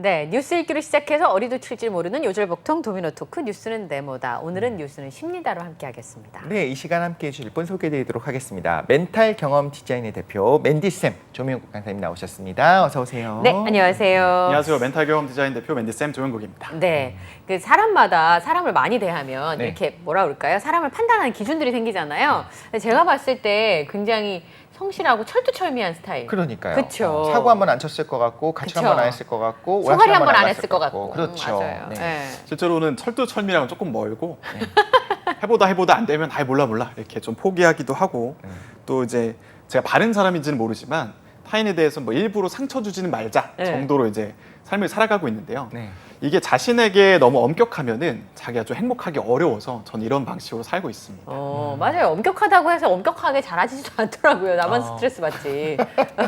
네, 뉴스 읽기로 시작해서 어리도 칠줄 모르는 요절복통 도미노 토크 뉴스는 네모다. 오늘은 뉴스는 쉽니다로 함께하겠습니다. 네, 이 시간 함께해 주실 분 소개해드리도록 하겠습니다. 멘탈 경험 디자인의 대표 맨디쌤 조명국 강사님 나오셨습니다. 어서 오세요. 네, 안녕하세요. 안녕하세요. 멘탈 경험 디자인 대표 맨디쌤 조영국입니다. 네, 그 사람마다 사람을 많이 대하면 네. 이렇게 뭐라 그럴까요? 사람을 판단하는 기준들이 생기잖아요. 근데 제가 봤을 때 굉장히 성실하고 철두철미한 스타일. 그러니까요. 그쵸. 사고 한 번 안 쳤을 것 같고 가출 그쵸. 한 번 안 했을 것 같고 소갈이 한 번 안 갔을 했을 것 같고. 그렇죠. 맞아요. 네. 네. 실제로는 철두철미랑은 조금 멀고 해보다 안 되면 아예 몰라 이렇게 좀 포기하기도 하고 또 이제 제가 바른 사람인지는 모르지만 타인에 대해서 뭐 일부러 상처 주지는 말자 네. 정도로 이제 삶을 살아가고 있는데요. 네. 이게 자신에게 너무 엄격하면은 자기가 좀 행복하기 어려워서 전 이런 방식으로 살고 있습니다. 맞아요. 엄격하다고 해서 엄격하게 잘하지도 않더라고요. 나만 스트레스 받지.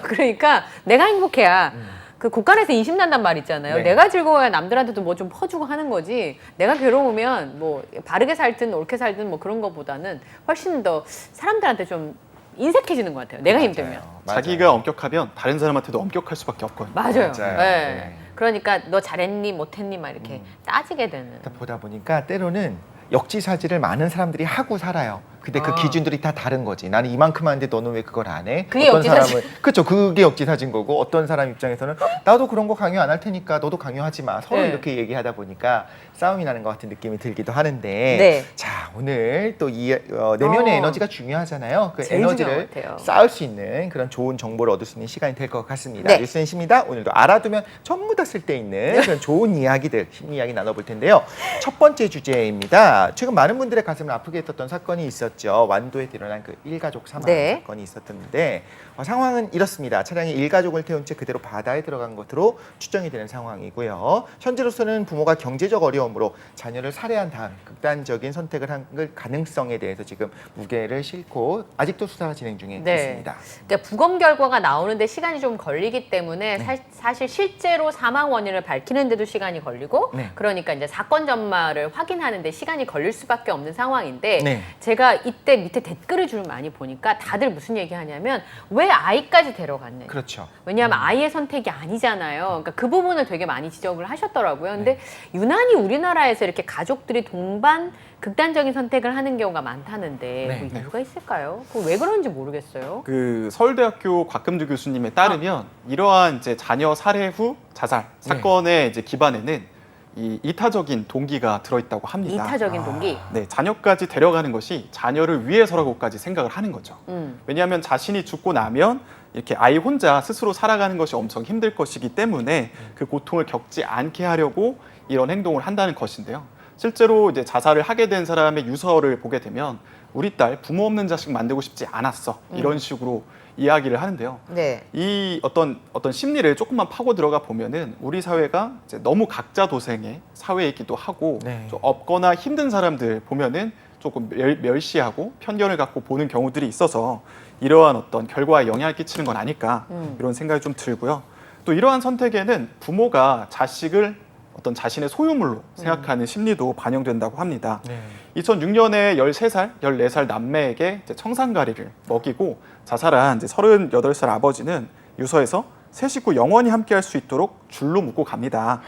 그러니까 내가 행복해야. 그 곳간에서 인심 난단 말 있잖아요. 네. 내가 즐거워야 남들한테도 뭐 좀 퍼주고 하는 거지. 내가 괴로우면 뭐 바르게 살든 옳게 살든 뭐 그런 거보다는 훨씬 더 사람들한테 좀 인색해지는 것 같아요. 내가 힘들면. 맞아요. 자기가 엄격하면 다른 사람한테도 엄격할 수밖에 없거든요. 맞아요. 맞아요. 네. 네. 그러니까 너 잘했니 못했니 막 이렇게 따지게 되는. 보다 보니까 때로는 역지사지를 많은 사람들이 하고 살아요. 근데 그 기준들이 다 다른 거지. 나는 이만큼 하는데 너는 왜 그걸 안 해? 그게 역지사지. 사람은 그렇죠. 그게 역지사지인 거고 어떤 사람 입장에서는 나도 그런 거 강요 안 할 테니까 너도 강요하지 마. 서로 네. 이렇게 얘기하다 보니까 싸움이 나는 것 같은 느낌이 들기도 하는데 네. 자 오늘 또 이 내면의 어. 에너지가 중요하잖아요. 그 제일 에너지를 중요한 것 같아요. 쌓을 수 있는 그런 좋은 정보를 얻을 수 있는 시간이 될 것 같습니다. 네. 뉴스엔심이다. 오늘도 알아두면 전부 다 쓸데있는 그런 좋은 이야기들, 심리 이야기 나눠볼 텐데요. 첫 번째 주제입니다. 최근 많은 분들의 가슴을 아프게 했었던 사건이 있었죠. 완도에 일어난 그 일가족 사망 네. 사건이 있었는데 상황은 이렇습니다. 차량이 일가족을 태운 채 그대로 바다에 들어간 것으로 추정이 되는 상황이고요. 현재로서는 부모가 경제적 어려움으로 자녀를 살해한 다음 극단적인 선택을 한 가능성에 대해서 지금 무게를 싣고 아직도 수사가 진행 중에 네. 있습니다. 그러니까 부검 결과가 나오는데 시간이 좀 걸리기 때문에 사실 실제로 사망 원인을 밝히는데도 시간이 걸리고 네. 그러니까 이제 사건 전말을 확인하는데 시간이 걸릴 수밖에 없는 상황인데 네. 제가 이때 밑에 댓글을 좀 많이 보니까 다들 무슨 얘기하냐면 왜 아이까지 데려갔느냐. 그렇죠. 왜냐하면 아이의 선택이 아니잖아요. 그러니까 그 부분을 되게 많이 지적을 하셨더라고요. 근데 유난히 우리나라에서 이렇게 가족들이 동반 극단적인 선택을 하는 경우가 많다는데 네. 뭐 이유가 있을까요? 그거 왜 그런지 모르겠어요. 그 서울대학교 곽금주 교수님에 따르면 이러한 이제 자녀 살해 후 자살 사건의 이제 기반에는 이 이타적인 동기가 들어있다고 합니다. 이타적인 동기. 네, 자녀까지 데려가는 것이 자녀를 위해서라고까지 생각을 하는 거죠. 왜냐하면 자신이 죽고 나면 이렇게 아이 혼자 스스로 살아가는 것이 엄청 힘들 것이기 때문에 그 고통을 겪지 않게 하려고 이런 행동을 한다는 것인데요. 실제로 이제 자살을 하게 된 사람의 유서를 보게 되면 우리 딸 부모 없는 자식 만들고 싶지 않았어 이런 식으로 이야기를 하는데요. 네. 이 어떤 심리를 조금만 파고 들어가 보면은 우리 사회가 이제 너무 각자 도생의 사회이기도 하고 네. 좀 없거나 힘든 사람들 보면은 조금 멸시하고 편견을 갖고 보는 경우들이 있어서 이러한 어떤 결과에 영향을 끼치는 건 아닐까 이런 생각이 좀 들고요. 또 이러한 선택에는 부모가 자식을 어떤 자신의 소유물로 생각하는 심리도 반영된다고 합니다. 네. 2006년에 13살, 14살 남매에게 이제 청산가리를 먹이고 자살한 이제 38살 아버지는 유서에서 세 식구 영원히 함께할 수 있도록 줄로 묶고 갑니다.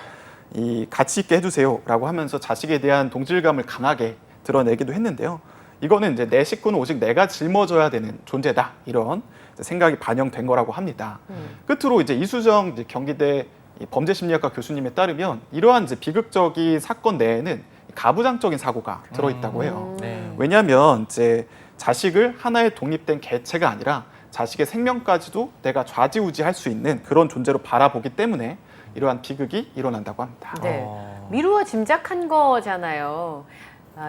이 가치 있게 해주세요라고 하면서 자식에 대한 동질감을 강하게 드러내기도 했는데요. 이거는 이제 내 식구는 오직 내가 짊어져야 되는 존재다 이런 생각이 반영된 거라고 합니다. 끝으로 이제 이수정 이제 경기대 범죄심리학과 교수님에 따르면 이러한 이제 비극적인 사건 내에는 가부장적인 사고가 들어있다고 해요. 네. 왜냐하면 이제 자식을 하나의 독립된 개체가 아니라 자식의 생명까지도 내가 좌지우지할 수 있는 그런 존재로 바라보기 때문에 이러한 비극이 일어난다고 합니다. 네. 미루어 짐작한 거잖아요.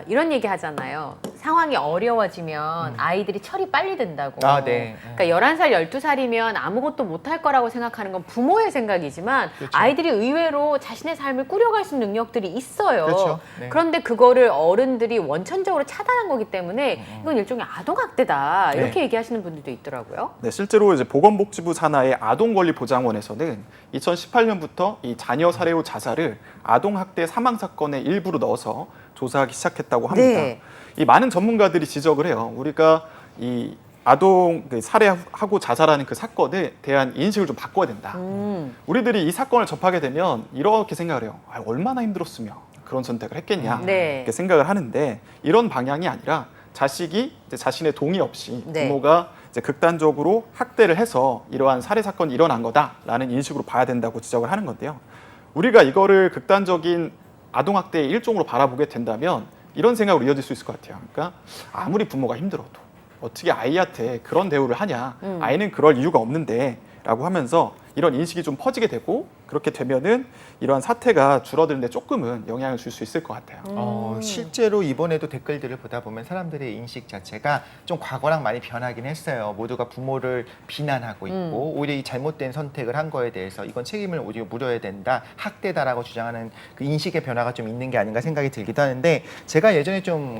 이런 얘기 하잖아요. 상황이 어려워지면 아이들이 철이 빨리 든다고. 아, 네. 그러니까 11살, 12살이면 아무것도 못할 거라고 생각하는 건 부모의 생각이지만 그렇죠. 아이들이 의외로 자신의 삶을 꾸려갈 수 있는 능력들이 있어요. 그렇죠. 네. 그런데 그거를 어른들이 원천적으로 차단한 거기 때문에 이건 일종의 아동학대다. 이렇게 네. 얘기하시는 분들도 있더라고요. 네, 실제로 이제 보건복지부 산하의 아동권리보장원에서는 2018년부터 이 자녀 살해 후 자살을 아동학대 사망 사건의 일부로 넣어서 조사하기 시작했다고 합니다. 네. 이 많은 전문가들이 지적을 해요. 우리가 이 아동 살해하고 자살하는 그 사건에 대한 인식을 좀 바꿔야 된다. 우리들이 이 사건을 접하게 되면 이렇게 생각을 해요. 얼마나 힘들었으면 그런 선택을 했겠냐 네. 이렇게 생각을 하는데 이런 방향이 아니라 자식이 이제 자신의 동의 없이 네. 부모가 이제 극단적으로 학대를 해서 이러한 살해 사건이 일어난 거다라는 인식으로 봐야 된다고 지적을 하는 건데요. 우리가 이거를 극단적인 아동학대의 일종으로 바라보게 된다면 이런 생각으로 이어질 수 있을 것 같아요. 그러니까 아무리 부모가 힘들어도 어떻게 아이한테 그런 대우를 하냐. 아이는 그럴 이유가 없는데 라고 하면서 이런 인식이 좀 퍼지게 되고 그렇게 되면은 이러한 사태가 줄어드는데 조금은 영향을 줄 수 있을 것 같아요. 실제로 이번에도 댓글들을 보다 보면 사람들의 인식 자체가 좀 과거랑 많이 변하긴 했어요. 모두가 부모를 비난하고 있고 오히려 이 잘못된 선택을 한 거에 대해서 이건 책임을 오히려 물어야 된다, 학대다라고 주장하는 그 인식의 변화가 좀 있는 게 아닌가 생각이 들기도 하는데 제가 예전에 좀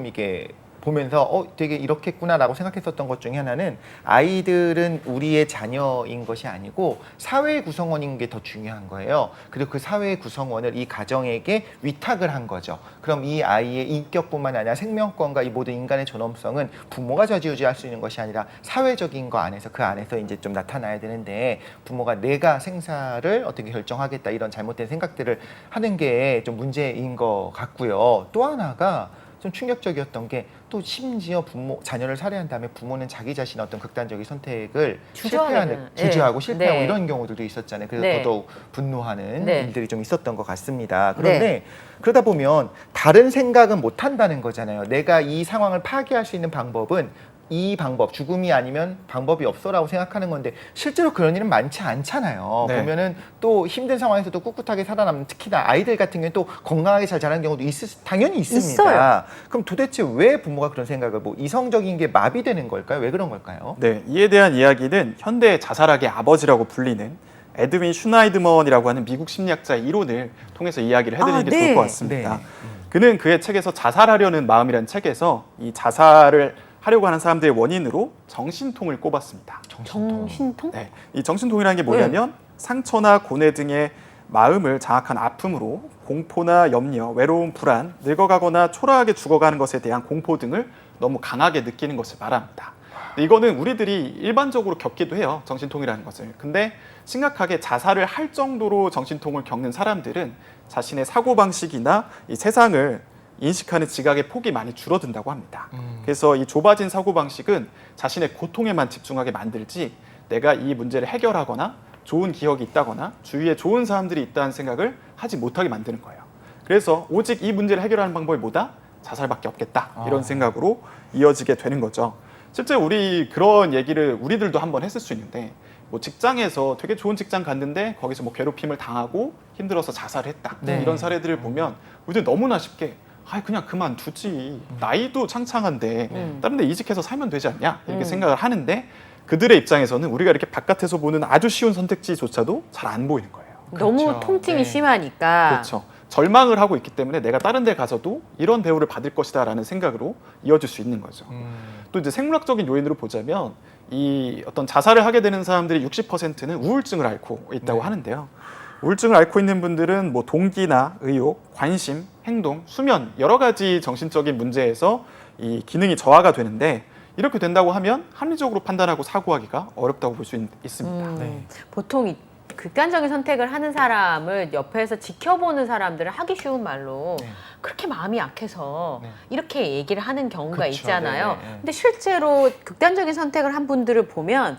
이게 보면서 되게 이렇겠구나라고 생각했었던 것 중에 하나는 아이들은 우리의 자녀인 것이 아니고 사회의 구성원인 게 더 중요한 거예요. 그리고 그 사회의 구성원을 이 가정에게 위탁을 한 거죠. 그럼 이 아이의 인격뿐만 아니라 생명권과 이 모든 인간의 존엄성은 부모가 좌지우지할 수 있는 것이 아니라 사회적인 거 안에서 그 안에서 이제 좀 나타나야 되는데 부모가 내가 생사를 어떻게 결정하겠다 이런 잘못된 생각들을 하는 게 좀 문제인 것 같고요. 또 하나가 좀 충격적이었던 게 또 심지어 자녀를 살해한 다음에 부모는 자기 자신의 어떤 극단적인 선택을 주저하고 실패하고 네. 이런 경우들도 있었잖아요. 그래서 네. 더더욱 분노하는 네. 일들이 좀 있었던 것 같습니다. 그런데 그러다 보면 다른 생각은 못 한다는 거잖아요. 내가 이 상황을 파괴할 수 있는 방법은 이 방법, 죽음이 아니면 방법이 없어라고 생각하는 건데 실제로 그런 일은 많지 않잖아요. 네. 보면은 또 힘든 상황에서도 꿋꿋하게 살아남는 특히나 아이들 같은 경우는 또 건강하게 잘 자라는 경우도 당연히 있습니다. 있어요. 그럼 도대체 왜 부모가 그런 생각을 이성적인 게 마비되는 걸까요? 왜 그런 걸까요? 네, 이에 대한 이야기는 현대의 자살학의 아버지라고 불리는 에드윈 슈나이드먼이라고 하는 미국 심리학자의 이론을 통해서 이야기를 해드리는 게 네. 좋을 것 같습니다. 네. 그는 그의 책에서 자살하려는 마음이라는 책에서 이 자살을 하려고 하는 사람들의 원인으로 정신통을 꼽았습니다. 정신통? 네, 이 정신통이라는 게 뭐냐면 상처나 고뇌 등의 마음을 장악한 아픔으로 공포나 염려, 외로움, 불안, 늙어가거나 초라하게 죽어가는 것에 대한 공포 등을 너무 강하게 느끼는 것을 말합니다. 이거는 우리들이 일반적으로 겪기도 해요. 정신통이라는 것을. 근데 심각하게 자살을 할 정도로 정신통을 겪는 사람들은 자신의 사고방식이나 이 세상을 인식하는 지각의 폭이 많이 줄어든다고 합니다. 그래서 이 좁아진 사고방식은 자신의 고통에만 집중하게 만들지 내가 이 문제를 해결하거나 좋은 기억이 있다거나 주위에 좋은 사람들이 있다는 생각을 하지 못하게 만드는 거예요. 그래서 오직 이 문제를 해결하는 방법이 뭐다? 자살밖에 없겠다. 이런 생각으로 이어지게 되는 거죠. 실제 우리 그런 얘기를 우리들도 한번 했을 수 있는데 직장에서 되게 좋은 직장 갔는데 거기서 괴롭힘을 당하고 힘들어서 자살을 했다. 네. 이런 사례들을 보면 우리들 너무나 쉽게 그냥 그만두지. 나이도 창창한데 다른 데 이직해서 살면 되지 않냐? 이렇게 생각을 하는데 그들의 입장에서는 우리가 이렇게 바깥에서 보는 아주 쉬운 선택지조차도 잘 안 보이는 거예요. 너무 그렇죠. 통증이 네. 심하니까. 그렇죠. 절망을 하고 있기 때문에 내가 다른 데 가서도 이런 대우를 받을 것이다라는 생각으로 이어질 수 있는 거죠. 또 이제 생물학적인 요인으로 보자면 이 어떤 자살을 하게 되는 사람들이 60%는 우울증을 앓고 있다고 하는데요. 우울증을 앓고 있는 분들은 동기나 의욕, 관심, 행동, 수면 여러 가지 정신적인 문제에서 이 기능이 저하가 되는데 이렇게 된다고 하면 합리적으로 판단하고 사고하기가 어렵다고 볼 수 있습니다. 네. 보통 이 극단적인 선택을 하는 사람을 옆에서 지켜보는 사람들은 하기 쉬운 말로 네. 그렇게 마음이 약해서 네. 이렇게 얘기를 하는 경우가 그렇죠. 있잖아요. 네, 네. 근데 실제로 극단적인 선택을 한 분들을 보면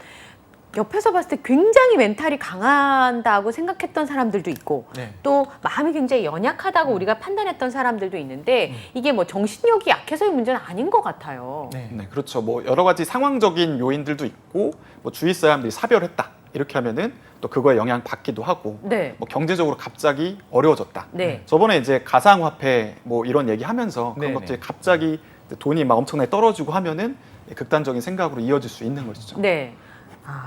옆에서 봤을 때 굉장히 멘탈이 강한다고 생각했던 사람들도 있고 네. 또 마음이 굉장히 연약하다고 우리가 판단했던 사람들도 있는데 이게 정신력이 약해서의 문제는 아닌 것 같아요. 네. 네, 그렇죠. 여러 가지 상황적인 요인들도 있고 주위 사람들이 사별했다 이렇게 하면은 또 그거에 영향 받기도 하고 네. 경제적으로 갑자기 어려워졌다. 네. 저번에 이제 가상화폐 이런 얘기하면서 그런 네네. 것들이 갑자기 돈이 엄청나게 떨어지고 하면은 극단적인 생각으로 이어질 수 있는 것이죠. 네.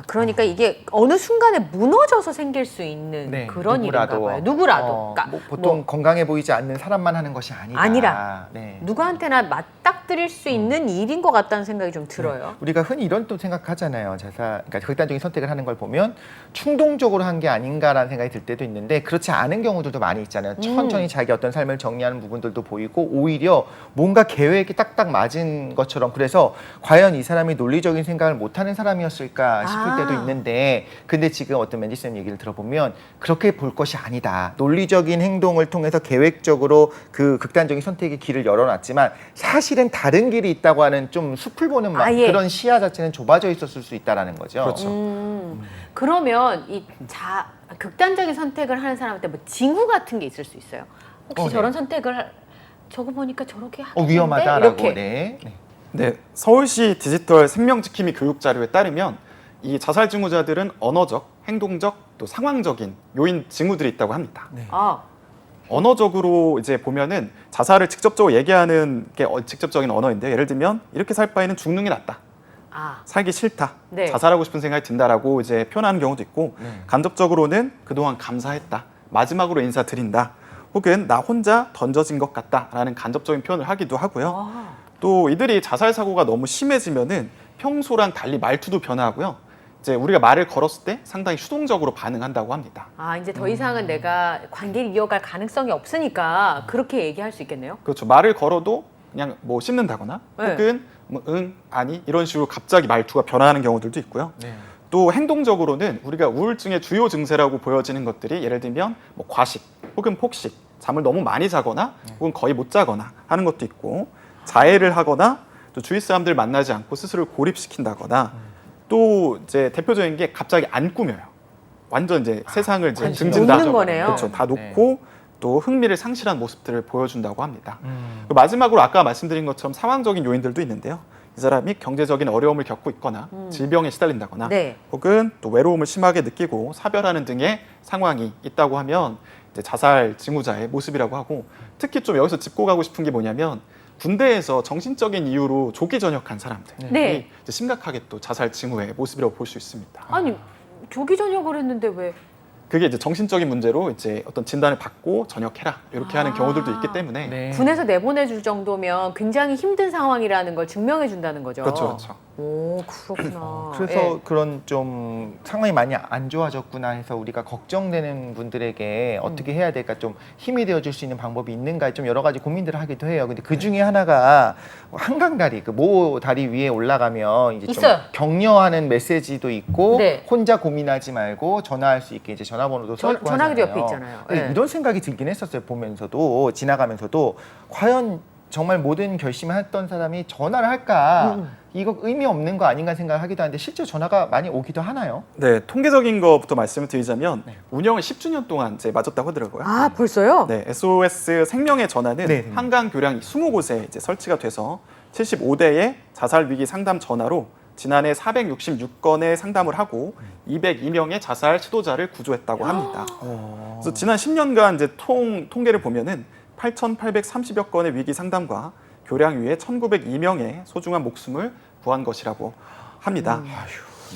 그러니까 이게 어느 순간에 무너져서 생길 수 있는 네, 그런 누구라도. 일인가 봐요. 누구라도. 그러니까 보통 건강해 보이지 않는 사람만 하는 것이 아니다. 아니라. 네. 누구한테나 맞닥 맞닥뜨릴 수 있는 일인 것 같다는 생각이 좀 들어요. 우리가 흔히 이런 또 생각하잖아요. 그러니까 극단적인 선택을 하는 걸 보면 충동적으로 한 게 아닌가라는 생각이 들 때도 있는데 그렇지 않은 경우들도 많이 있잖아요. 천천히 자기 어떤 삶을 정리하는 부분들도 보이고 오히려 뭔가 계획이 딱딱 맞은 것처럼 그래서 과연 이 사람이 논리적인 생각을 못하는 사람이었을까 싶을 때도 있는데 근데 지금 어떤 맨디쌤 얘기를 들어보면 그렇게 볼 것이 아니다. 논리적인 행동을 통해서 계획적으로 그 극단적인 선택의 길을 열어놨지만 사실은 다른 길이 있다고 하는 좀 숲을 보는 아예. 그런 시야 자체는 좁아져 있었을 수 있다는 거죠. 그렇죠. 그러면 이 극단적인 선택을 하는 사람한테 뭐 징후 같은 게 있을 수 있어요? 혹시 네. 저런 선택을 저거 보니까 저렇게 하겠는데? 위험하다라고. 이렇게. 네. 네, 서울시 디지털 생명지킴이 교육 자료에 따르면 이 자살 징후자들은 언어적, 행동적, 또 상황적인 요인 징후들이 있다고 합니다. 네. 아, 언어적으로 이제 보면은 자살을 직접적으로 얘기하는 게 직접적인 언어인데 예를 들면 이렇게 살 바에는 죽는 게 낫다. 살기 싫다. 네. 자살하고 싶은 생각이 든다라고 이제 표현하는 경우도 있고 네. 간접적으로는 그동안 감사했다. 마지막으로 인사드린다. 혹은 나 혼자 던져진 것 같다라는 간접적인 표현을 하기도 하고요. 또 이들이 자살 사고가 너무 심해지면은 평소랑 달리 말투도 변화하고요. 이제 우리가 말을 걸었을 때 상당히 수동적으로 반응한다고 합니다. 이제 더 이상은 내가 관계를 이어갈 가능성이 없으니까 그렇게 얘기할 수 있겠네요. 그렇죠. 말을 걸어도 그냥 뭐 씹는다거나 네. 혹은 뭐 응, 아니 이런 식으로 갑자기 말투가 변화하는 경우들도 있고요. 네. 또 행동적으로는 우리가 우울증의 주요 증세라고 보여지는 것들이 예를 들면 뭐 과식 혹은 폭식, 잠을 너무 많이 자거나 혹은 거의 못 자거나 하는 것도 있고 자해를 하거나 또 주위 사람들 만나지 않고 스스로를 고립시킨다거나 또 이제 대표적인 게 갑자기 안 꾸며요. 완전 이제 세상을 이제 관심 등진 다 놓는 거네요. 그렇죠. 다 놓고 또 흥미를 상실한 모습들을 보여준다고 합니다. 그리고 마지막으로 아까 말씀드린 것처럼 상황적인 요인들도 있는데요. 이 사람이 경제적인 어려움을 겪고 있거나 질병에 시달린다거나 네. 혹은 또 외로움을 심하게 느끼고 사별하는 등의 상황이 있다고 하면 이제 자살 징후자의 모습이라고 하고 특히 좀 여기서 짚고 가고 싶은 게 뭐냐면 군대에서 정신적인 이유로 조기 전역한 사람들이 네. 이제 심각하게 또 자살 징후의 모습이라고 볼 수 있습니다. 아니, 조기 전역을 했는데 왜? 그게 이제 정신적인 문제로 이제 어떤 진단을 받고 전역해라 이렇게 하는 경우들도 있기 때문에 네. 군에서 내보내줄 정도면 굉장히 힘든 상황이라는 걸 증명해 준다는 거죠. 그렇죠, 그렇죠. 오, 그렇구나. 그래서 예. 그런 좀 상황이 많이 안 좋아졌구나 해서 우리가 걱정되는 분들에게 어떻게 해야 될까 좀 힘이 되어줄 수 있는 방법이 있는가 좀 여러 가지 고민들을 하기도 해요. 근데 그 중에 하나가 한강다리, 그 모 다리 위에 올라가면 이제 좀 있어요. 격려하는 메시지도 있고 네. 혼자 고민하지 말고 전화할 수 있게 이제 전화번호도 써 있고 전화기도 하잖아요. 옆에 있잖아요. 네, 예. 이런 생각이 들긴 했었어요. 보면서도 지나가면서도 과연 정말 모든 결심을 했던 사람이 전화를 할까? 이거 의미 없는 거 아닌가 생각하기도 하는데 실제 전화가 많이 오기도 하나요? 네, 통계적인 것부터 말씀을 드리자면 네. 운영을 10주년 동안 이제 맞았다고 하더라고요. 벌써요? 네, SOS 생명의 전화는 네, 네. 한강 교량 20곳에 이제 설치가 돼서 75대의 자살 위기 상담 전화로 지난해 466건의 상담을 하고 202명의 자살 시도자를 구조했다고 합니다. 그래서 지난 10년간 이제 통계를 보면은 8,830여 건의 위기 상담과 교량 위에 1,902명의 소중한 목숨을 구한 것이라고 합니다.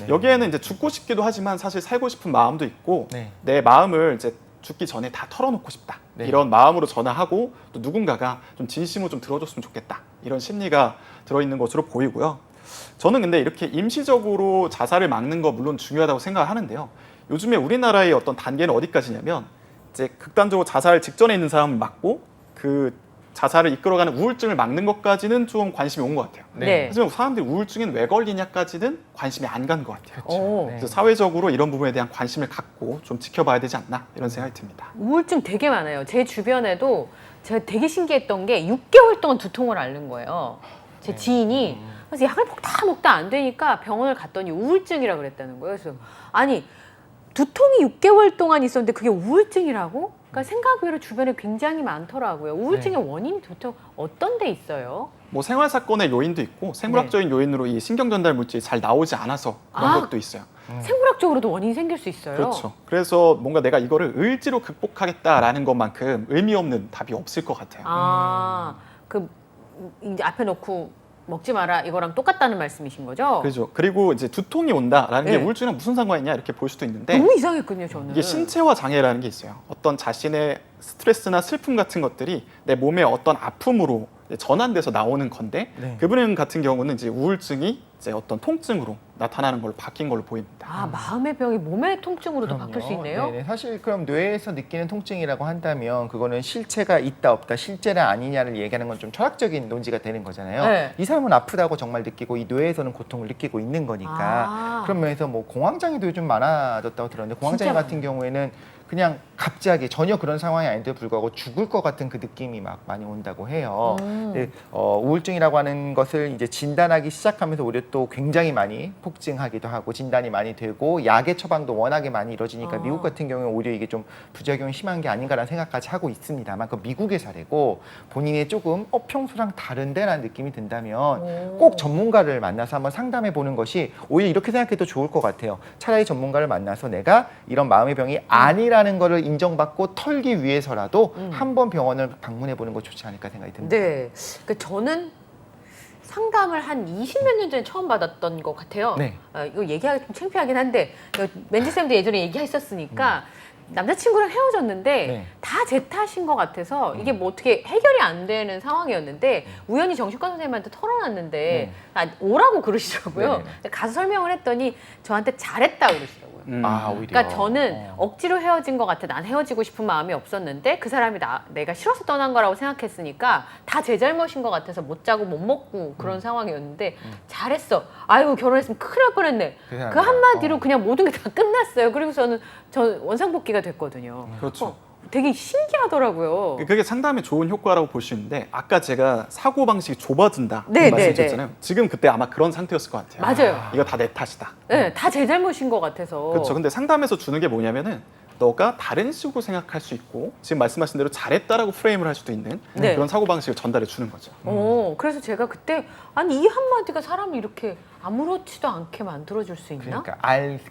네. 여기에는 이제 죽고 싶기도 하지만 사실 살고 싶은 마음도 있고 네. 내 마음을 이제 죽기 전에 다 털어놓고 싶다. 네. 이런 마음으로 전화하고 또 누군가가 좀 진심으로 좀 들어줬으면 좋겠다. 이런 심리가 들어있는 것으로 보이고요. 저는 근데 이렇게 임시적으로 자살을 막는 거 물론 중요하다고 생각을 하는데요. 요즘에 우리나라의 어떤 단계는 어디까지냐면 이제 극단적으로 자살 직전에 있는 사람을 막고 그 자살을 이끌어가는 우울증을 막는 것까지는 좀 관심이 온 것 같아요. 네. 하지만 사람들이 우울증엔 왜 걸리냐까지는 관심이 안 간 것 같아요. 오. 네. 그래서 사회적으로 이런 부분에 대한 관심을 갖고 좀 지켜봐야 되지 않나 이런 생각이 듭니다. 우울증 되게 많아요. 제 주변에도 제가 되게 신기했던 게 6개월 동안 두통을 앓는 거예요. 제 지인이. 그래서 약을 먹다 안 되니까 병원을 갔더니 우울증이라 그랬다는 거예요. 그래서 아니 두통이 6개월 동안 있었는데 그게 우울증이라고? 그러니까 생각 외로 주변에 굉장히 많더라고요. 우울증의 원인이 도대체 어떤 데 있어요? 뭐 생활 사건의 요인도 있고 생물학적인 요인으로 이 신경 전달 물질이 잘 나오지 않아서 그런 아. 것도 있어요. 생물학적으로도 원인이 생길 수 있어요. 그렇죠. 그래서 뭔가 내가 이거를 의지로 극복하겠다라는 것만큼 의미 없는 답이 없을 것 같아요. 그 이제 앞에 놓고 먹지 마라 이거랑 똑같다는 말씀이신 거죠? 그렇죠. 그리고 이제 두통이 온다라는 게 네. 우울증이랑 무슨 상관이냐 이렇게 볼 수도 있는데 너무 이상했거든요, 저는. 이게 신체화 장애라는 게 있어요. 어떤 자신의 스트레스나 슬픔 같은 것들이 내 몸의 어떤 아픔으로 이제 전환돼서 나오는 건데 네. 그분 같은 경우는 이제 우울증이 이제 어떤 통증으로 나타나는 걸로 바뀐 걸로 보입니다. 아, 마음의 병이 몸의 통증으로도 바뀔 수 있네요. 네네. 사실 그럼 뇌에서 느끼는 통증이라고 한다면 그거는 실체가 있다 없다, 실제냐 아니냐를 얘기하는 건 좀 철학적인 논지가 되는 거잖아요. 네. 이 사람은 아프다고 정말 느끼고 이 뇌에서는 고통을 느끼고 있는 거니까. 아. 그런 면에서 뭐 공황장애도 요즘 많아졌다고 들었는데 공황장애 진짜 같은 경우에는 그냥 갑자기 전혀 그런 상황이 아닌데도 불구하고 죽을 것 같은 그 느낌이 막 많이 온다고 해요. 네, 우울증이라고 하는 것을 이제 진단하기 시작하면서 오히려 또 굉장히 많이 폭증하기도 하고 진단이 많이 되고 약의 처방도 워낙에 많이 이루어지니까 미국 같은 경우는 오히려 이게 좀 부작용이 심한 게 아닌가라는 생각까지 하고 있습니다만 그 미국의 사례고 본인이 조금 평소랑 다른데라는 느낌이 든다면 꼭 전문가를 만나서 한번 상담해 보는 것이 오히려 이렇게 생각해도 좋을 것 같아요. 차라리 전문가를 만나서 내가 이런 마음의 병이 아니라는 거를 인정받고 털기 위해서라도 한번 병원을 방문해 보는 것 좋지 않을까 생각이 듭니다. 네. 그 저는 상담을 한 20몇 년 전에 처음 받았던 것 같아요. 네. 이거 얘기하기 좀 창피하긴 한데 맨지쌤도 예전에 얘기했었으니까 남자친구랑 헤어졌는데 네. 다 제 탓인 것 같아서 이게 뭐 어떻게 해결이 안 되는 상황이었는데 우연히 정신과 선생님한테 털어놨는데 오라고 그러시더라고요. 네네네. 가서 설명을 했더니 저한테 잘했다 그러시더라고요. 아, 오히려. 그러니까 저는 억지로 헤어진 것 같아. 난 헤어지고 싶은 마음이 없었는데 그 사람이 내가 싫어서 떠난 거라고 생각했으니까 다 제 잘못인 것 같아서 못 자고 못 먹고 그런 상황이었는데 잘했어. 아이고 결혼했으면 큰일 날 뻔했네. 그 한마디로 그냥 모든 게 다 끝났어요. 그리고 저 원상복귀가 됐거든요. 그렇죠. 되게 신기하더라고요. 그게 상담에 좋은 효과라고 볼 수 있는데 아까 제가 사고 방식이 좁아진다 네, 말씀드렸잖아요. 지금 그때 아마 그런 상태였을 것 같아요. 맞아요. 이거 다 내 탓이다. 네, 다 제 잘못인 것 같아서. 그렇죠. 근데 상담에서 주는 게 뭐냐면은 너가 다른 식으로 생각할 수 있고 지금 말씀하신 대로 잘했다라고 프레임을 할 수도 있는 네. 그런 사고 방식을 전달해 주는 거죠. 그래서 제가 그때 아니 이 한마디가 사람을 이렇게 아무렇지도 않게 만들어줄 수 있나? 그러니까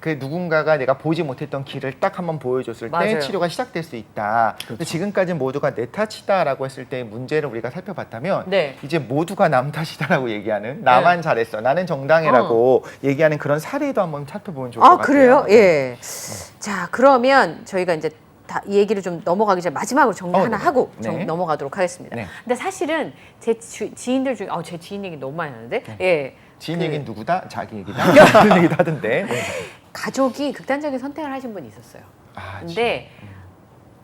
그 누군가가 내가 보지 못했던 길을 딱 한번 보여줬을 때 맞아요. 치료가 시작될 수 있다. 근데 지금까지 모두가 내 탓이다라고 했을 때 문제를 우리가 살펴봤다면 네. 이제 모두가 남 탓이다라고 얘기하는 나만 잘했어, 나는 정당해라고 얘기하는 그런 사례도 한번 살펴보면 좋을 것 같아요. 그래요? 예. 자, 그러면 저희가 이제 다 이 얘기를 좀 넘어가기 전에 마지막으로 정리 하나 네. 하고 네. 넘어가도록 하겠습니다. 네. 근데 사실은 제 지인들 중에 제 지인 얘기 너무 많이 하는데 예. 지인 얘기는 누구다? 자기 얘기다? 그런 얘기도 하던데. 네. 가족이 극단적인 선택을 하신 분이 있었어요. 아, 근데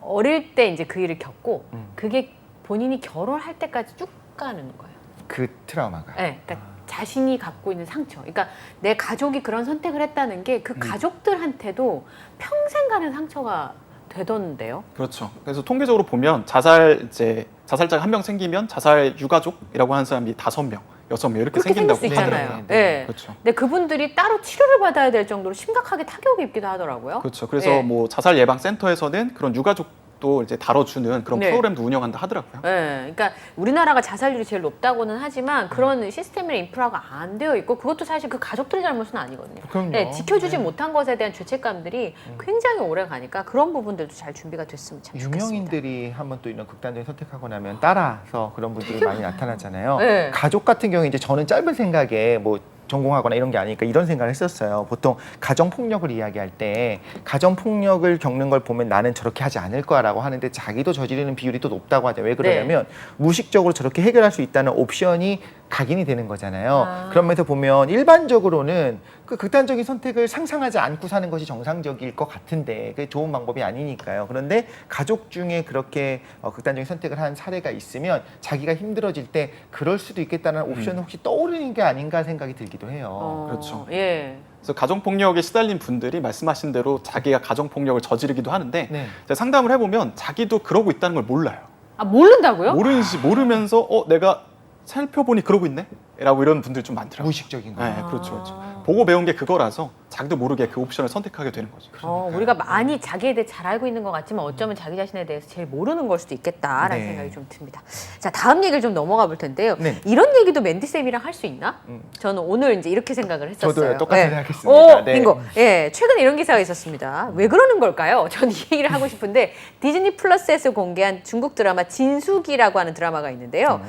어릴 때 이제 그 일을 겪고 그게 본인이 결혼할 때까지 쭉 가는 거예요. 그 트라우마가. 네, 그러니까 자신이 갖고 있는 상처. 그러니까 내 가족이 그런 선택을 했다는 게 그 가족들한테도 평생 가는 상처가 되던데요. 그렇죠. 그래서 통계적으로 보면 자살자가 한 명 생기면 자살 유가족이라고 하는 사람이 5명, 6명 이렇게 그렇게 생길 생긴다고 수 있잖아요. 하더라고요. 네. 그렇죠. 근데 그분들이 따로 치료를 받아야 될 정도로 심각하게 타격이 입기도 하더라고요. 그렇죠. 그래서 네. 뭐 자살 예방 센터에서는 그런 유가족도 이제 다뤄주는 그런 네. 프로그램도 운영한다 하더라고요. 네, 그러니까 우리나라가 자살률이 제일 높다고는 하지만 그런 시스템이나 인프라가 안 되어 있고 그것도 사실 그 가족들의 잘못은 아니거든요. 그럼요. 네, 지켜주지 못한 것에 대한 죄책감들이 굉장히 오래 가니까 그런 부분들도 잘 준비가 됐으면 참 좋겠습니다. 유명인들이 한번 또 이런 극단적인 선택하고 나면 따라서 그런 분들이 많이 나타나잖아요. 네. 가족 같은 경우에 이제 저는 짧은 생각에 뭐 전공하거나 이런 게 아니니까 이런 생각을 했었어요. 보통 가정폭력을 이야기할 때 가정폭력을 겪는 걸 보면 나는 저렇게 하지 않을 거라고 하는데 자기도 저지르는 비율이 또 높다고 하죠. 왜 그러냐면 무의식적으로 저렇게 해결할 수 있다는 옵션이 각인이 되는 거잖아요. 그러면서 보면 일반적으로는 그 극단적인 선택을 상상하지 않고 사는 것이 정상적일 것 같은데 그게 좋은 방법이 아니니까요. 그런데 가족 중에 그렇게 극단적인 선택을 한 사례가 있으면 자기가 힘들어질 때 그럴 수도 있겠다는 옵션이 혹시 떠오르는 게 아닌가 생각이 들기도 해요. 그렇죠. 예. 그래서 가정폭력에 시달린 분들이 말씀하신 대로 자기가 가정폭력을 저지르기도 하는데 네. 제가 상담을 해보면 자기도 그러고 있다는 걸 몰라요. 아, 모른다고요? 모르면서 내가 살펴보니 그러고 있네? 라고 이런 분들이 좀 많더라고요. 무의식적인 거. 네, 그렇죠, 그렇죠. 보고 배운 게 그거라서 자기도 모르게 그 옵션을 선택하게 되는 거죠. 우리가 많이 자기에 대해 잘 알고 있는 것 같지만 어쩌면 자기 자신에 대해서 제일 모르는 걸 수도 있겠다라는 네. 생각이 좀 듭니다. 자, 다음 얘기를 좀 넘어가 볼 텐데요. 네. 이런 얘기도 맨디쌤이랑 할 수 있나? 저는 오늘 이제 이렇게 생각을 했었어요. 저도요, 똑같이 네. 생각했습니다. 네. 빙고. 예, 최근에 이런 기사가 있었습니다. 왜 그러는 걸까요? 전 이 얘기를 하고 싶은데 디즈니 플러스에서 공개한 중국 드라마 진수기라고 하는 드라마가 있는데요.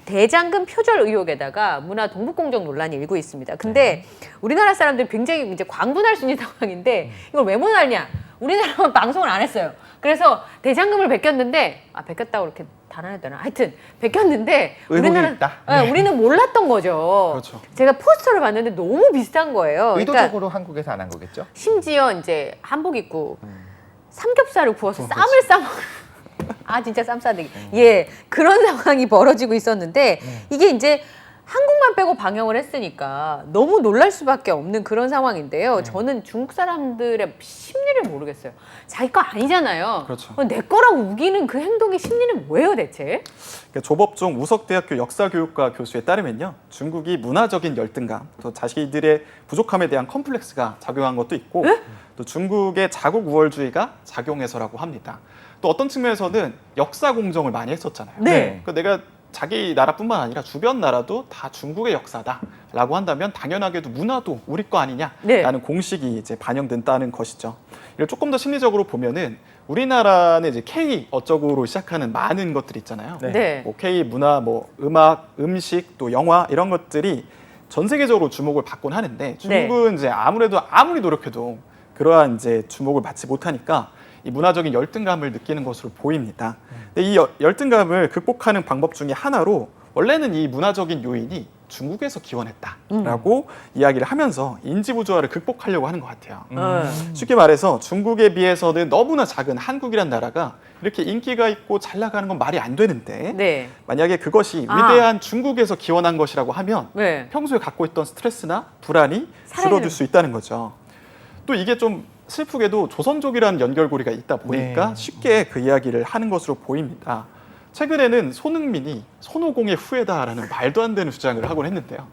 대장금 표절 의혹에다가 문화 동북공정 논란이 일고 있습니다. 근데 우리나라 사람들이 굉장히 이제 광분할 수 있는 상황인데 이걸 왜 못 알냐? 우리나라만 방송을 안 했어요. 그래서 대장금을 베꼈는데 베꼈다고 이렇게 달아나다나 하여튼 베꼈는데 의혹이 있다. 우리는 몰랐던 거죠. 그렇죠. 제가 포스터를 봤는데 너무 비슷한 거예요. 의도적으로 한국에서 안 한 거겠죠? 심지어 이제 한복 입고 삼겹살을 구워서 그건 쌈을 싸먹. 아 진짜 쌈 싸대기. 예 그런 상황이 벌어지고 있었는데 이게 이제 한국만 빼고 방영을 했으니까 너무 놀랄 수밖에 없는 그런 상황인데요. 저는 중국 사람들의 심리를 모르겠어요. 자기 거 아니잖아요. 그렇죠. 내 거라고 우기는 그 행동의 심리는 뭐예요 대체? 그러니까 조법종 우석대학교 역사교육과 교수에 따르면요, 중국이 문화적인 열등감, 또 자신들의 부족함에 대한 컴플렉스가 작용한 것도 있고, 또 중국의 자국 우월주의가 작용해서라고 합니다. 또 어떤 측면에서는 역사 공정을 많이 했었잖아요. 네. 그러니까 내가 자기 나라뿐만 아니라 주변 나라도 다 중국의 역사다라고 한다면 당연하게도 문화도 우리 거 아니냐라는 네. 공식이 이제 반영된다는 것이죠. 이걸 조금 더 심리적으로 보면은 우리나라는 이제 K 어쩌고로 시작하는 많은 것들이 있잖아요. 네. 네. 뭐 K 문화, 뭐 음악, 음식, 또 영화 이런 것들이 전 세계적으로 주목을 받곤 하는데 중국은 이제 아무래도 아무리 노력해도 그러한 이제 주목을 받지 못하니까 이 문화적인 열등감을 느끼는 것으로 보입니다. 근데 이 열등감을 극복하는 방법 중에 하나로 원래는 이 문화적인 요인이 중국에서 기원했다라고 이야기를 하면서 인지부조화를 극복하려고 하는 것 같아요. 쉽게 말해서 중국에 비해서는 너무나 작은 한국이란 나라가 이렇게 인기가 있고 잘 나가는 건 말이 안 되는데 네. 만약에 그것이 위대한 중국에서 기원한 것이라고 하면 네. 평소에 갖고 있던 스트레스나 불안이 사라지는- 줄어들 수 있다는 거죠. 또 이게 좀 슬프게도 조선족이라는 연결고리가 있다 보니까 네. 쉽게 그 이야기를 하는 것으로 보입니다. 최근에는 손흥민이 손오공의 후예다라는 말도 안 되는 주장을 하곤 했는데요.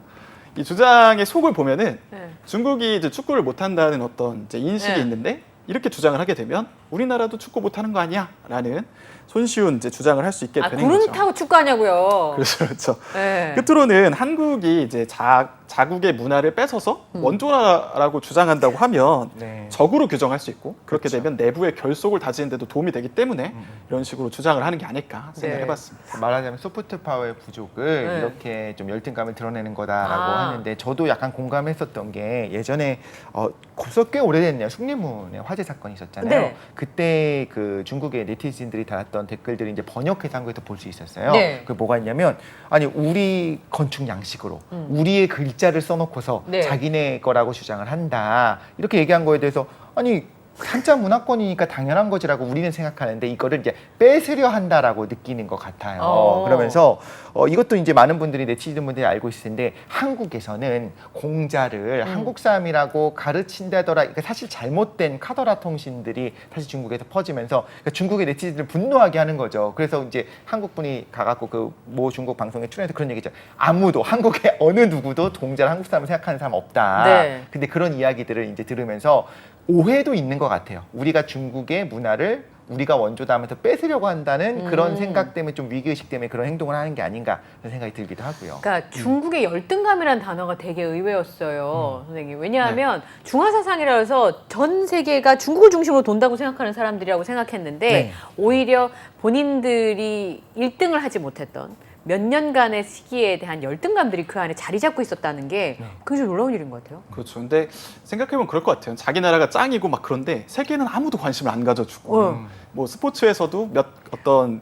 이 주장의 속을 보면은 네. 중국이 이제 축구를 못한다는 어떤 이제 인식이 네. 있는데 이렇게 주장을 하게 되면 우리나라도 축구 못하는 거 아니야?라는 손쉬운 이제 주장을 할 수 있게 되는 구름 거죠. 타고 축구하냐고요. 그렇죠. 네. 끝으로는 한국이 이제 자국의 문화를 뺏어서 원조라고 주장한다고 하면 네. 적으로 규정할 수 있고 그렇게 그렇죠. 되면 내부의 결속을 다지는 데도 도움이 되기 때문에 이런 식으로 주장을 하는 게 아닐까 생각을 네. 해봤습니다. 말하자면 소프트 파워의 부족을 네. 이렇게 좀 열등감을 드러내는 거다라고 아. 하는데 저도 약간 공감했었던 게 예전에 벌써 꽤 오래됐네요. 숭례문의 화재 사건이 있었잖아요. 네. 그때 그 중국의 네티즌들이 달았던 댓글들이 이제 번역해서 한국에서 볼 수 있었어요. 네. 그게 뭐가 있냐면 아니 우리 건축 양식으로 우리의 글자를 써놓고서 네. 자기네 거라고 주장을 한다 이렇게 얘기한 거에 대해서 아니 한자 문화권이니까 당연한 거지라고 우리는 생각하는데 이거를 이제 뺏으려 한다라고 느끼는 것 같아요. 그러면서 이것도 이제 많은 분들이 네티즌분들이 알고 있을 텐데 한국에서는 공자를 한국 사람이라고 가르친다더라. 그러니까 사실 잘못된 카더라 통신들이 사실 중국에서 퍼지면서 그러니까 중국의 네티즌을 분노하게 하는 거죠. 그래서 이제 한국 분이 가갖고 그 모 중국 방송에 출연해서 그런 얘기죠. 아무도 한국의 어느 누구도 공자를 한국 사람을 생각하는 사람 없다. 네. 근데 그런 이야기들을 이제 들으면서 오해도 있는 것 같아요. 우리가 중국의 문화를 우리가 원조다 하면서 뺏으려고 한다는 그런 생각 때문에 좀 위기의식 때문에 그런 행동을 하는 게 아닌가 그런 생각이 들기도 하고요. 그러니까 중국의 열등감이라는 단어가 되게 의외였어요, 선생님. 왜냐하면 중화사상이라 해서 전 세계가 중국을 중심으로 돈다고 생각하는 사람들이라고 생각했는데 네. 오히려 본인들이 1등을 하지 못했던 몇 년간의 시기에 대한 열등감들이 그 안에 자리 잡고 있었다는 게 굉장히 놀라운 일인 것 같아요. 그렇죠. 근데 생각해보면 그럴 것 같아요. 자기 나라가 짱이고 막 그런데 세계는 아무도 관심을 안 가져주고 뭐 스포츠에서도 어떤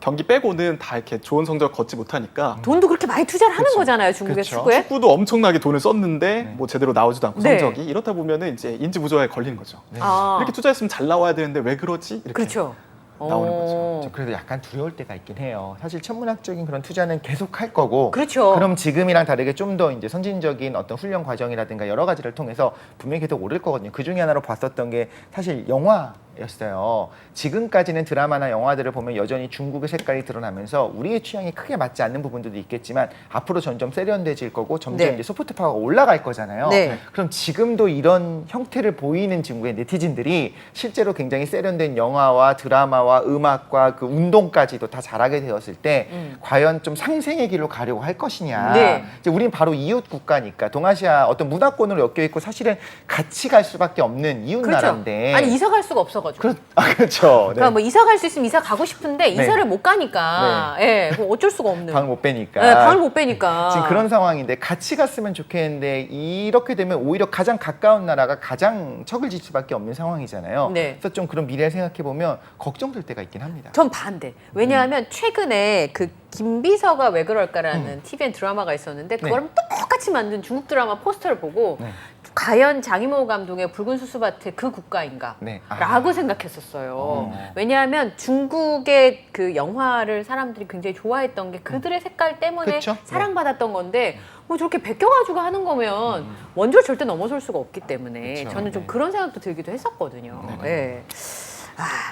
경기 빼고는 다 이렇게 좋은 성적 거치 못하니까 돈도 그렇게 많이 투자를 하는 그렇죠. 거잖아요, 중국의 그렇죠. 축구에. 축구도 엄청나게 돈을 썼는데 뭐 제대로 나오지도 않고 네. 성적이 이렇다 보면은 이제 인지부조화에 걸리는 거죠. 아, 이렇게 투자했으면 잘 나와야 되는데 왜 그러지? 이렇게 그렇죠. 나오는 거죠. 저 그래도 약간 두려울 때가 있긴 해요. 사실 천문학적인 그런 투자는 계속 할 거고. 그렇죠. 그럼 지금이랑 다르게 좀 더 이제 선진적인 어떤 훈련 과정이라든가 여러 가지를 통해서 분명히 계속 오를 거거든요. 그 중에 하나로 봤었던 게 사실 영화였어요. 지금까지는 드라마나 영화들을 보면 여전히 중국의 색깔이 드러나면서 우리의 취향에 크게 맞지 않는 부분들도 있겠지만 앞으로 점점 세련돼질 거고 점점 네. 이제 소프트 파워가 올라갈 거잖아요. 네. 그럼 지금도 이런 형태를 보이는 중국의 네티즌들이 실제로 굉장히 세련된 영화와 드라마와 음악과 그 운동까지도 다 잘하게 되었을 때 과연 좀 상생의 길로 가려고 할 것이냐. 네. 이제 우린 바로 이웃 국가니까 동아시아 어떤 문화권으로 엮여 있고 사실은 같이 갈 수밖에 없는 이웃 그렇죠. 나라인데. 아니 이사 갈 수가 없어가지고. 없어가지고. 그렇죠. 네. 그러니까 뭐 이사 갈 수 있으면 이사 가고 싶은데 이사를 못 가니까, 예, 그럼 어쩔 수가 없는. 방을 못 빼니까. 네, 방을 못 빼니까. 지금 그런 상황인데 같이 갔으면 좋겠는데 이렇게 되면 오히려 가장 가까운 나라가 가장 척을 질 수밖에 없는 상황이잖아요. 네. 그래서 좀 그런 미래를 생각해 보면 걱정될 때가 있긴 합니다. 전 반대. 왜냐하면 최근에 그 김비서가 왜 그럴까라는 TVN 드라마가 있었는데 그거랑 똑같이 만든 중국 드라마 포스터를 보고 네. 과연 장이모 감독의 붉은 수수밭의 그 국가인가? 네. 라고 생각했었어요. 왜냐하면 중국의 그 영화를 사람들이 굉장히 좋아했던 게 그들의 색깔 때문에 그쵸? 사랑받았던 건데 뭐 저렇게 베껴가지고 하는 거면 원조를 절대 넘어설 수가 없기 때문에 그쵸. 저는 좀 네. 그런 생각도 들기도 했었거든요. 네. 네.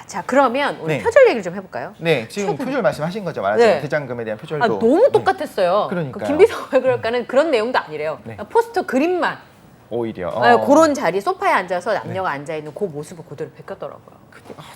자 그러면 우리 네. 표절 얘기를 좀 해볼까요? 네, 지금 최근- 표절 말씀하신 거죠. 말하자면 네. 대장금에 대한 표절도. 아, 너무 똑같았어요. 그러니까요. 그 김비서가 왜 그럴까는 그런 내용도 아니래요. 네. 포스터 그림만 오히려. 그런 자리 소파에 앉아서 남녀가 앉아 있는 그 모습을 그대로 베꼈더라고요.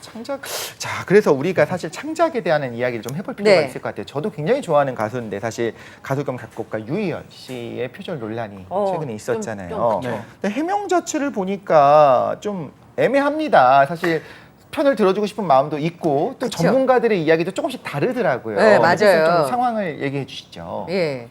창작. 자, 그래서 우리가 사실 창작에 대한 이야기를 좀 해볼 필요가 네. 있을 것 같아요. 저도 굉장히 좋아하는 가수인데 사실 가수 겸 작곡가 유희열 씨의 표절 논란이 최근에 있었잖아요. 좀 그쵸. 네. 근데 해명 자체를 보니까 좀 애매합니다. 사실 편을 들어주고 싶은 마음도 있고 또 그쵸. 전문가들의 이야기도 조금씩 다르더라고요. 네, 그래서 맞아요. 좀 상황을 얘기해 주시죠. 예.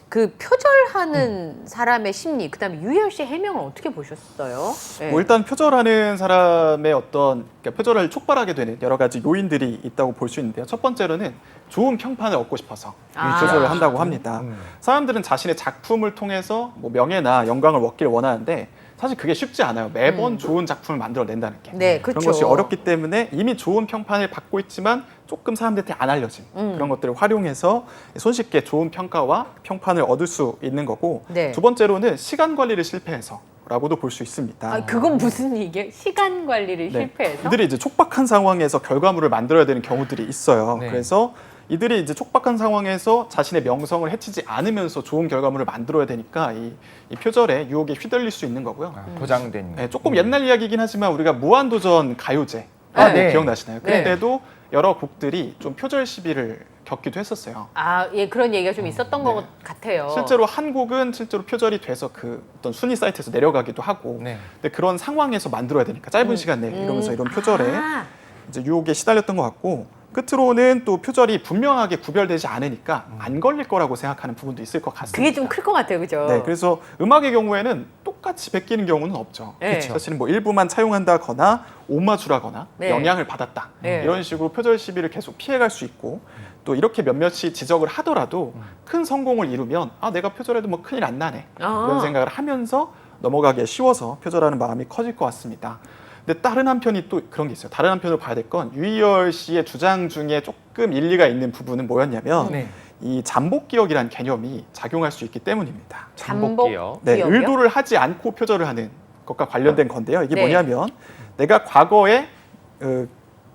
그 표절하는 사람의 심리, 그다음에 유희열 씨의 해명을 어떻게 보셨어요? 예. 뭐 일단 표절하는 사람의 어떤 그러니까 표절을 촉발하게 되는 여러 가지 요인들이 있다고 볼 수 있는데요. 첫 번째로는 좋은 평판을 얻고 싶어서 아. 표절을 한다고 합니다. 사람들은 자신의 작품을 통해서 뭐 명예나 영광을 얻기를 원하는데 사실 그게 쉽지 않아요. 매번 좋은 작품을 만들어낸다는 게. 네, 그런 그렇죠. 것이 어렵기 때문에 이미 좋은 평판을 받고 있지만 조금 사람들한테 안 알려진 그런 것들을 활용해서 손쉽게 좋은 평가와 평판을 얻을 수 있는 거고 네. 두 번째로는 시간 관리를 실패해서 라고도 볼 수 있습니다. 아, 그건 무슨 얘기예요? 시간 관리를 네. 실패해서? 이들이 이제 촉박한 상황에서 결과물을 만들어야 되는 경우들이 있어요. 네. 그래서 이들이 이제 촉박한 상황에서 자신의 명성을 해치지 않으면서 좋은 결과물을 만들어야 되니까 이 표절의 유혹에 휘둘릴 수 있는 거고요. 보장된. 네, 조금 옛날 이야기이긴 하지만 우리가 무한도전 가요제 네. 기억나시나요? 네. 그때도 여러 곡들이 좀 표절 시비를 겪기도 했었어요. 아, 예, 그런 얘기가 좀 있었던 것 같아요. 실제로 한 곡은 실제로 표절이 돼서 그 어떤 순위 사이트에서 내려가기도 하고 네. 근데 그런 상황에서 만들어야 되니까 짧은 시간 내에 이러면서 이런 표절에 아, 이제 유혹에 시달렸던 것 같고 끝으로는 또 표절이 분명하게 구별되지 않으니까 안 걸릴 거라고 생각하는 부분도 있을 것 같습니다. 그게 좀 클 것 같아요, 그죠? 네, 그래서 음악의 경우에는 똑같이 베끼는 경우는 없죠. 네. 사실은 뭐 일부만 차용한다거나 오마주라거나 네. 영향을 받았다 네. 이런 식으로 표절 시비를 계속 피해갈 수 있고 또 이렇게 몇몇이 지적을 하더라도 큰 성공을 이루면 아 내가 표절해도 뭐 큰일 안 나네 아. 이런 생각을 하면서 넘어가기에 쉬워서 표절하는 마음이 커질 것 같습니다. 근데 다른 한편이 또 그런 게 있어요. 다른 한편으로 봐야 될 건 유희열 씨의 주장 중에 조금 일리가 있는 부분은 뭐였냐면 네. 이 잠복 기억이라는 개념이 작용할 수 있기 때문입니다. 잠복 네, 기억이요? 의도를 하지 않고 표절을 하는 것과 관련된 건데요. 이게 네. 뭐냐면 내가 과거에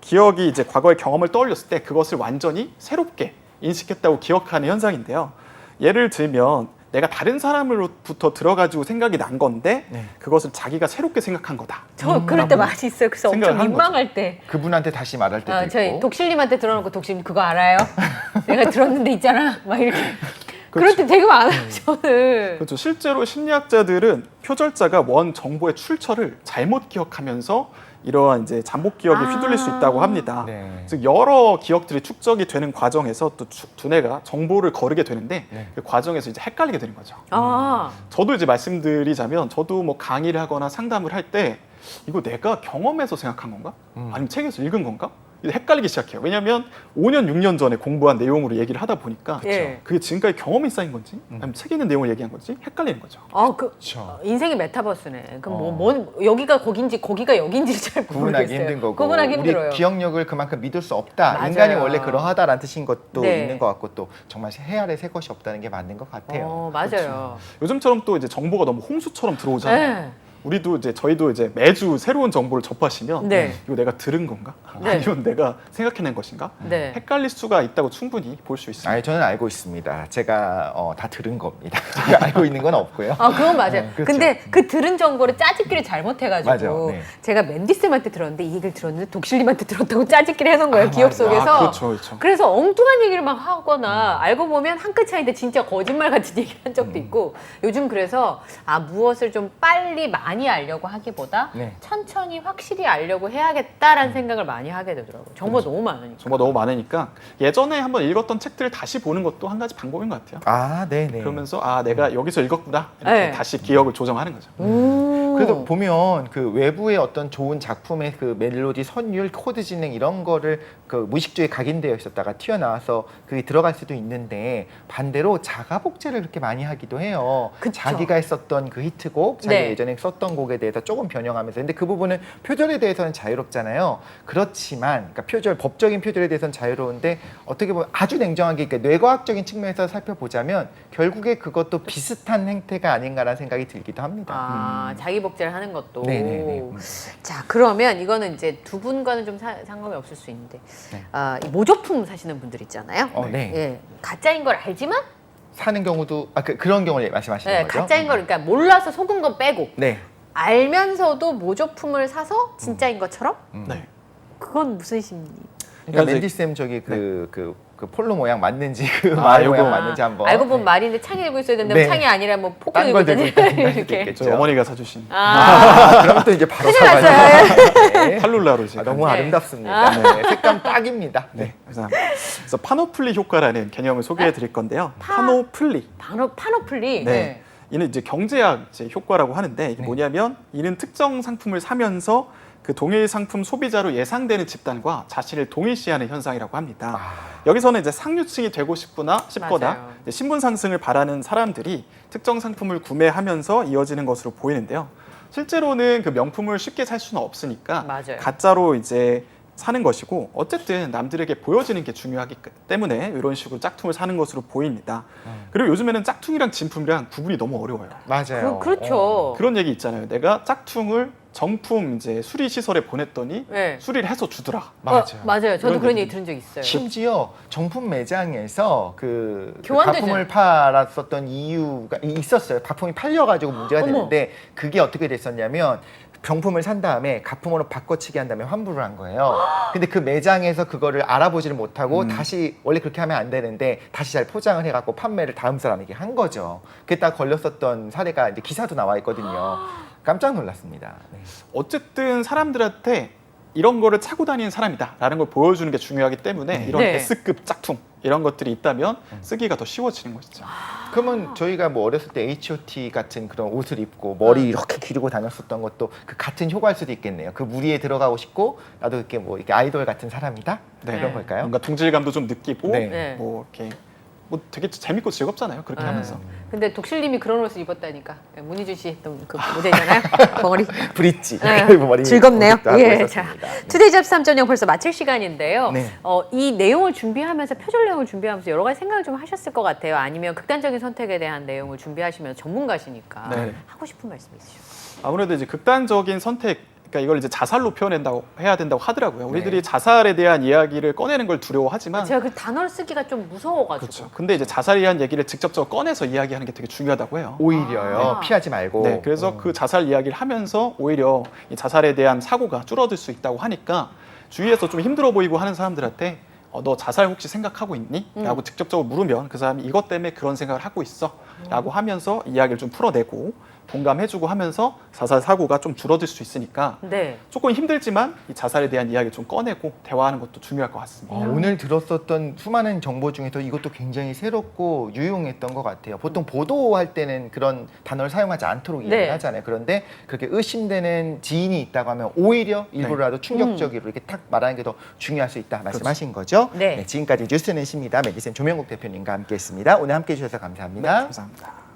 기억이 이제 과거의 경험을 떠올렸을 때 그것을 완전히 새롭게 인식했다고 기억하는 현상인데요. 예를 들면 내가 다른 사람으로부터 들어가지고 생각이 난 건데 네. 그것을 자기가 새롭게 생각한 거다. 저 그럴 때 많이 있어요. 그래서 엄청 생각을 하는 민망할 때. 그분한테 다시 말할 때도 있고. 저희 독실님한테 들어놓고 독실님 그거 알아요? 내가 들었는데 있잖아. 막 이렇게. 그럴 때 되게 많아요, 저는. 그렇죠. 실제로 심리학자들은 표절자가 원 정보의 출처를 잘못 기억하면서 이러한 이제 잠복 기억에 휘둘릴 수 있다고 합니다. 네. 즉 여러 기억들이 축적이 되는 과정에서 또 두뇌가 정보를 거르게 되는데 네. 그 과정에서 이제 헷갈리게 되는 거죠. 아, 저도 이제 말씀드리자면 저도 뭐 강의를 하거나 상담을 할 때 이거 내가 경험해서 생각한 건가? 아니면 책에서 읽은 건가? 이제 헷갈리기 시작해요. 왜냐하면 5년, 6년 전에 공부한 내용으로 얘기를 하다 보니까 예. 그게 지금까지 경험이 쌓인 건지 아니면 책에 있는 내용을 얘기한 건지 헷갈리는 거죠. 그쵸. 인생이 메타버스네. 그럼 뭔 여기가 거긴지 거기가 여긴지 잘 구분하기 모르겠어요. 힘든 거고 구분하기 힘들어요. 우리 기억력을 그만큼 믿을 수 없다. 맞아요. 인간이 원래 그러하다라는 뜻인 것도 네. 있는 것 같고 또 정말 새 아래 새 것이 없다는 게 맞는 것 같아요. 맞아요. 요즘처럼 또 이제 정보가 너무 홍수처럼 들어오잖아요. 네. 우리도 이제 저희도 이제 매주 새로운 정보를 접하시면 네. 이거 내가 들은 건가? 네. 아니면 내가 생각해낸 것인가? 네. 헷갈릴 수가 있다고 충분히 볼 수 있습니다. 아니 저는 알고 있습니다. 제가 다 들은 겁니다. 제가 알고 있는 건 없고요. 그건 맞아요. 그렇죠. 근데 그 들은 정보를 짜집기를 잘못해가지고 맞아요. 네. 제가 맨디쌤한테 들었는데 이 얘기를 들었는데 독실님한테 들었다고 짜집기를 해놓은 거예요. 기억 맞아. 속에서. 그렇죠, 그렇죠. 그래서 엉뚱한 얘기를 막 하거나 알고 보면 한 끗 차이인데 진짜 거짓말 같은 얘기를 한 적도 있고 요즘 그래서 무엇을 좀 빨리 많이 많이 알려고 하기보다 네. 천천히 확실히 알려고 해야겠다라는 생각을 많이 하게 되더라고요. 정보가 너무 많으니까. 정보가 너무 많으니까 예전에 한번 읽었던 책들을 다시 보는 것도 한 가지 방법인 것 같아요. 아, 네네. 그러면서 내가 여기서 읽었구나 이렇게 네. 다시 기억을 조정하는 거죠. 그래도 보면 그 외부의 어떤 좋은 작품의 그 멜로디, 선율, 코드 진행 이런 거를 그 무의식적에 각인되어 있었다가 튀어나와서 그게 들어갈 수도 있는데 반대로 자가 복제를 그렇게 많이 하기도 해요. 그쵸. 자기가 했었던 그 히트곡, 자기가 네. 예전에 썼던 곡에 대해서 조금 변형하면서 근데 그 부분은 표절에 대해서는 자유롭잖아요. 그렇지만 그러니까 표절, 법적인 표절에 대해서는 자유로운데 어떻게 보면 아주 냉정하게 그러니까 뇌과학적인 측면에서 살펴보자면 결국에 그것도 비슷한 행태가 아닌가라는 생각이 들기도 합니다. 자기 복제를 하는 것도. 네네네. 자, 그러면 이거는 이제 두 분과는 좀 상관이 없을 수 있는데, 네. 이 모조품 사시는 분들 있잖아요. 네. 예, 가짜인 걸 알지만, 사는 경우도 그런 경우를 말씀하시는 예, 거죠? 가짜인 걸 그러니까 몰라서 속은 건 빼고 네. 알면서도 모조품을 사서 진짜인 것처럼 네. 그건 무슨 심리? 그러니까 이제- 맨디 쌤 저기 그 폴로 모양 맞는지 그 말 요거. 모양 맞는지 한번 알고 보면 말인데 창이 들고 있어야 되는데 네. 창이 아니라 뭐 포크 딴 들고 걸 들고 있다든지 있다는 이렇게. 있겠죠. 저희 어머니가 사주신 그럼 또 이제 바로 사과해요. 네. 칼룰라로 지금. 너무 네. 아름답습니다. 네. 색감 딱입니다. 네. 네, 그래서 파노플리 효과라는 개념을 소개해 드릴 건데요. 파노플리. 파노플리. 네. 이는 이제 경제학 이제 효과라고 하는데 이게 뭐냐면 이는 특정 상품을 사면서 그 동일 상품 소비자로 예상되는 집단과 자신을 동일시하는 현상이라고 합니다. 여기서는 이제 상류층이 되고 싶거나 맞아요. 이제 신분 상승을 바라는 사람들이 특정 상품을 구매하면서 이어지는 것으로 보이는데요. 실제로는 그 명품을 쉽게 살 수는 없으니까 맞아요. 가짜로 이제 사는 것이고 어쨌든 남들에게 보여지는 게 중요하기 때문에 이런 식으로 짝퉁을 사는 것으로 보입니다. 그리고 요즘에는 짝퉁이랑 진품이랑 구분이 너무 어려워요. 맞아요. 그렇죠. 그런 얘기 있잖아요. 내가 짝퉁을 정품 이제 수리 시설에 보냈더니 네. 수리를 해서 주더라. 맞아요. 맞아요. 저도 그런 그런 얘기 얘기 들은 적 있어요. 심지어 정품 매장에서 그 교환도 가품을 팔았었던 이유가 있었어요. 가품이 팔려가지고 문제가 어머. 되는데 그게 어떻게 됐었냐면 병품을 산 다음에 가품으로 바꿔치기 한 다음에 환불을 한 거예요. 근데 그 매장에서 그거를 알아보지를 못하고 다시 원래 그렇게 하면 안 되는데 다시 잘 포장을 해갖고 판매를 다음 사람에게 한 거죠. 그게 딱 걸렸었던 사례가 이제 기사도 나와 있거든요. 깜짝 놀랐습니다. 네. 어쨌든 사람들한테 이런 거를 차고 다니는 사람이다라는 걸 보여주는 게 중요하기 때문에 이런 네. S급 짝퉁 이런 것들이 있다면 쓰기가 더 쉬워지는 것이죠. 그러면 저희가 뭐 어렸을 때 H.O.T 같은 그런 옷을 입고 머리 이렇게 기르고 다녔었던 것도 그 같은 효과일 수도 있겠네요. 그 무리에 들어가고 싶고 나도 이렇게 뭐 이렇게 아이돌 같은 사람이다 네. 그런 걸까요? 뭔가 둥질감도 좀 느끼고 네. 네. 뭐 이렇게 뭐 되게 재밌고 즐겁잖아요. 그렇게 네. 하면서. 근데 독실님이 그런 옷을 입었다니까. 문희준 씨 했던 그 모델이잖아요. 벙어리. 브릿지 네. 머리 즐겁네요. 하고 예, 자, 있었습니다. 네. 투데이 잡스 3.0 벌써 마칠 시간인데요. 네. 이 내용을 준비하면서 표절 내용을 준비하면서 여러 가지 생각을 좀 하셨을 것 같아요. 아니면 극단적인 선택에 대한 내용을 준비하시면 전문가시니까 네. 하고 싶은 말씀 있으시죠? 아무래도 이제 극단적인 선택, 그러니까 이걸 이제 자살로 해야 된다고 하더라고요. 우리들이 네. 자살에 대한 이야기를 꺼내는 걸 두려워하지만 제가 그 단어를 쓰기가 좀 무서워가지고. 그렇죠. 근데 이제 자살에 대한 얘기를 직접적으로 꺼내서 이야기하는 게 되게 중요하다고 해요. 오히려요. 아. 피하지 말고. 네, 그래서 그 자살 이야기를 하면서 오히려 이 자살에 대한 사고가 줄어들 수 있다고 하니까 주위에서 좀 힘들어 보이고 하는 사람들한테 너 자살 혹시 생각하고 있니? 라고 직접적으로 물으면 그 사람이 이것 때문에 그런 생각을 하고 있어 라고 하면서 이야기를 좀 풀어내고 공감해주고 하면서 자살 사고가 좀 줄어들 수 있으니까 네. 조금 힘들지만 이 자살에 대한 이야기를 좀 꺼내고 대화하는 것도 중요할 것 같습니다. 오늘 들었었던 수많은 정보 중에서 이것도 굉장히 새롭고 유용했던 것 같아요. 보통 보도할 때는 그런 단어를 사용하지 않도록 이야기를 네. 하잖아요. 그런데 그렇게 의심되는 지인이 있다고 하면 오히려 일부러라도 충격적으로 이렇게 탁 말하는 게 더 중요할 수 있다 말씀하신 거죠. 네. 지금까지 뉴스넷입니다. 맨디쌤 조명국 대표님과 함께했습니다. 오늘 함께해 주셔서 감사합니다. 네, 감사합니다.